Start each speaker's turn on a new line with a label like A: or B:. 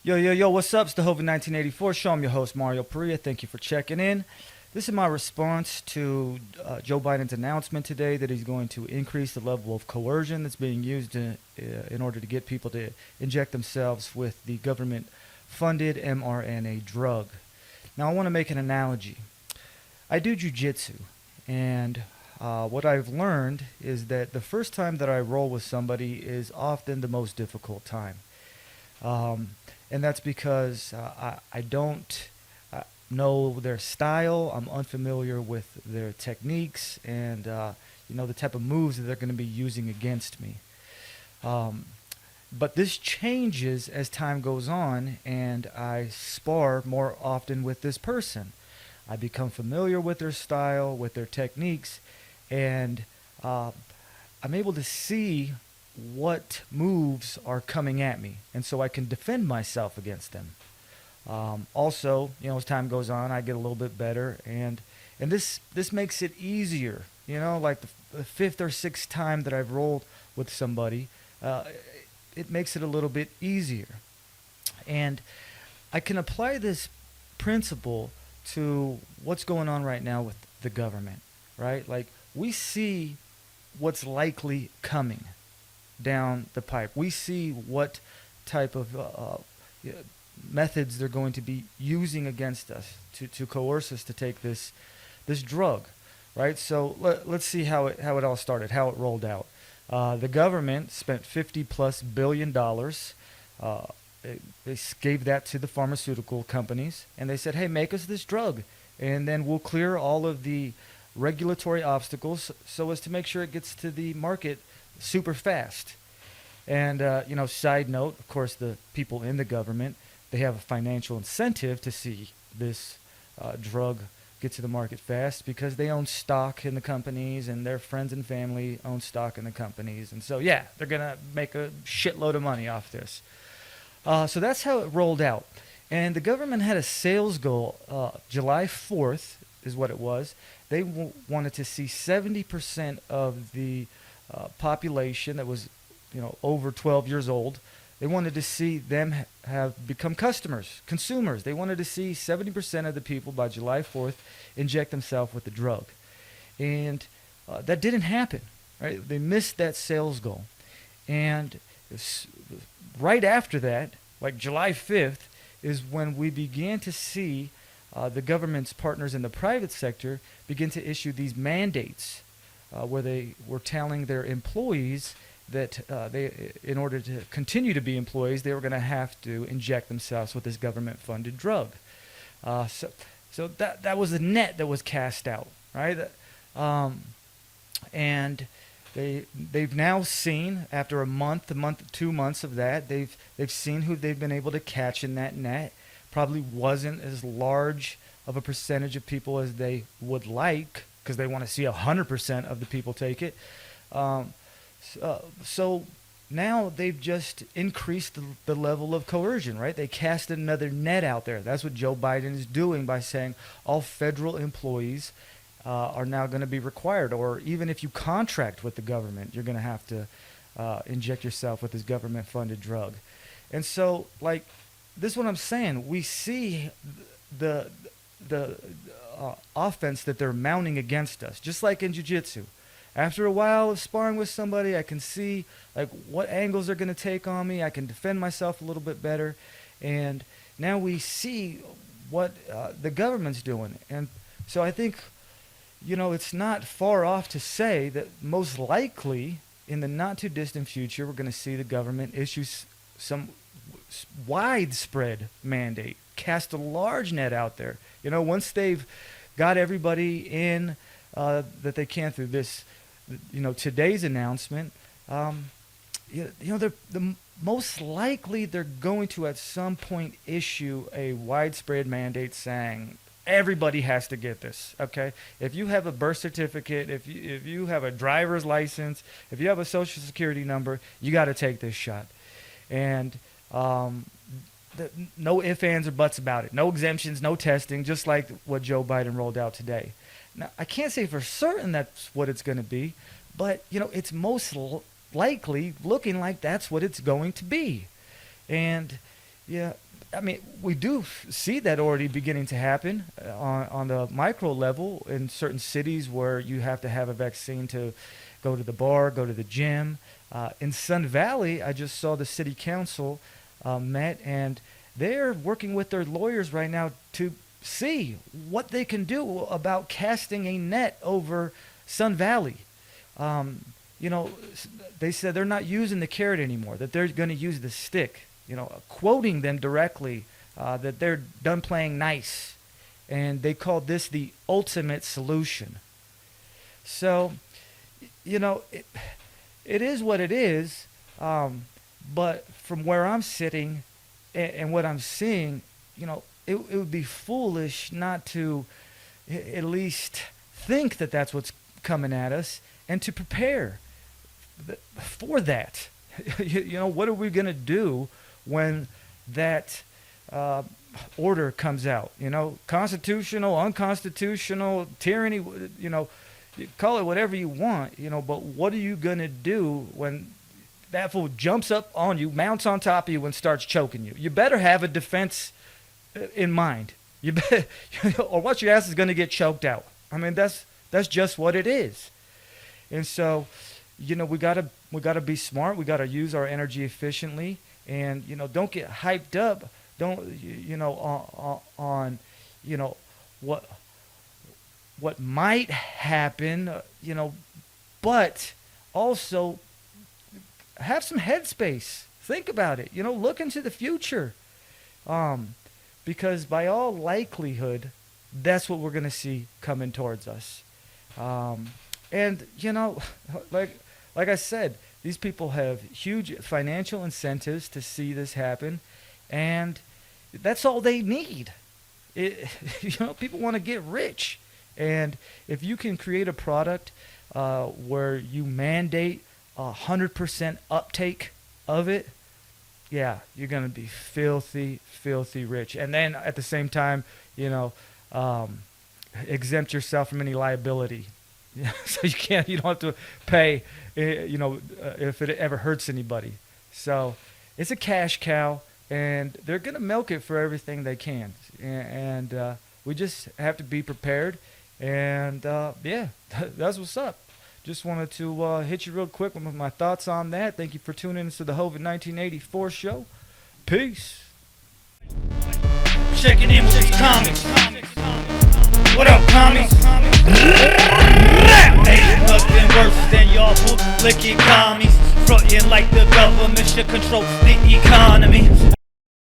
A: Yo, yo, yo, what's up? It's the Hoven 1984 show. I'm your host, Mario Perea. Thank you for checking in. This is my response to Joe Biden's announcement today that he's going to increase the level of coercion that's being used in order to get people to inject themselves with the government funded mRNA drug. Now, I want to make an analogy. I do jujitsu, and what I've learned is that the first time that I roll with somebody is often the most difficult time. Um, and that's because I don't know their style. I'm unfamiliar with their techniques and the type of moves that they're going to be using against me. Um, but this changes as time goes on, and I spar more often with this person. I become familiar with their style, with their techniques, and uh, I'm able to see what moves are coming at me, and so I can defend myself against them. Also, as time goes on, I get a little bit better, and this makes it easier. Like the fifth or sixth time that I've rolled with somebody, uh, it makes it a little bit easier, and I can apply this principle to what's going on right now with the government, right? Like we see what's likely coming down the pipe. We see what type of methods they're going to be using against us to coerce us to take this drug, right? So let's see how it all started, how it rolled out. The government spent $50+ billion. They gave that to the pharmaceutical companies, and they said, "Hey, make us this drug, and then we'll clear all of the regulatory obstacles so as to make sure it gets to the market super fast." And side note, of course, the people in the government, they have a financial incentive to see this drug get to the market fast because they own stock in the companies, and their friends and family own stock in the companies, and so yeah, they're gonna make a shitload of money off this. So that's how it rolled out, and the government had a sales goal. July 4th is what it was. They wanted to see 70% of the population that was over 12 years old. They wanted to see them have become customers, consumers. They wanted to see 70% of the people by July 4th inject themselves with the drug. And that didn't happen, right? They missed that sales goal. And right after that, like July 5th, is when we began to see the government's partners in the private sector begin to issue these mandates where they were telling their employees that in order to continue to be employees, they were going to have to inject themselves with this government-funded drug. So that was the net that was cast out, right? And they've now seen, after a month, 2 months of that, they've seen who they've been able to catch in that net. Probably wasn't as large of a percentage of people as they would like, because they want to see 100% of the people take it. So now they've just increased the level of coercion, right? They cast another net out there. That's what Joe Biden is doing by saying all federal employees are now going to be required, or even if you contract with the government, you're going to have to inject yourself with this government-funded drug. And so, like, this is what I'm saying. We see the offense that they're mounting against us, just like in jiu-jitsu. After a while of sparring with somebody, I can see like what angles they're going to take on me. I can defend myself a little bit better. And now we see what the government's doing. And so I think, it's not far off to say that most likely in the not too distant future, we're going to see the government issue some widespread mandate, cast a large net out there. Once they've got everybody in that they can through this, today's announcement, the most likely they're going to at some point issue a widespread mandate saying everybody has to get this. Okay, if you have a birth certificate, if you have a driver's license, if you have a social security number, you got to take this shot, and no ifs, ands, or buts about it. No exemptions, no testing, just like what Joe Biden rolled out today. Now, I can't say for certain that's what it's going to be, but, it's most likely looking like that's what it's going to be. And, yeah, I mean, we do see that already beginning to happen on the micro level in certain cities where you have to have a vaccine to go to the bar, go to the gym. In Sun Valley, I just saw the city council met, and they're working with their lawyers right now to see what they can do about casting a net over Sun Valley. You know, they said they're not using the carrot anymore, that they're going to use the stick, you know, quoting them directly, that they're done playing nice. And they called this the ultimate solution. So, you know, it is what it is, but from where I'm sitting and what I'm seeing, you know, it would be foolish not to at least think that that's what's coming at us and to prepare for that. You know, what are we going to do when that order comes out? You know, constitutional, unconstitutional, tyranny, you know, you call it whatever you want, you know, but what are you going to do when that fool jumps up on you, mounts on top of you, and starts choking you? You better have a defense in mind. You better, or what your ass is going to get choked out. I mean, that's just what it is. And so, you know, we gotta be smart. We gotta use our energy efficiently, and you know, don't get hyped up. Don't you know on you know what might happen. You know, but also have some headspace. Think about it. You know, look into the future, because by all likelihood, that's what we're gonna see coming towards us. And you know, like I said, these people have huge financial incentives to see this happen, and that's all they need. You know, people want to get rich, and if you can create a product where you mandate 100% uptake of it, yeah, you're gonna be filthy rich. And then at the same time, you know, exempt yourself from any liability. So you don't have to pay, you know, if it ever hurts anybody. So it's a cash cow, and they're going to milk it for everything they can. And we just have to be prepared. And yeah, that's what's up. Just wanted to hit you real quick with my thoughts on that. Thank you for tuning into the Hovid 1984 show. Peace.
B: Checking in with these comics. What up, comics? Ain't nothing worse than y'all bootlicking commies, frontin' like the government should control the economy.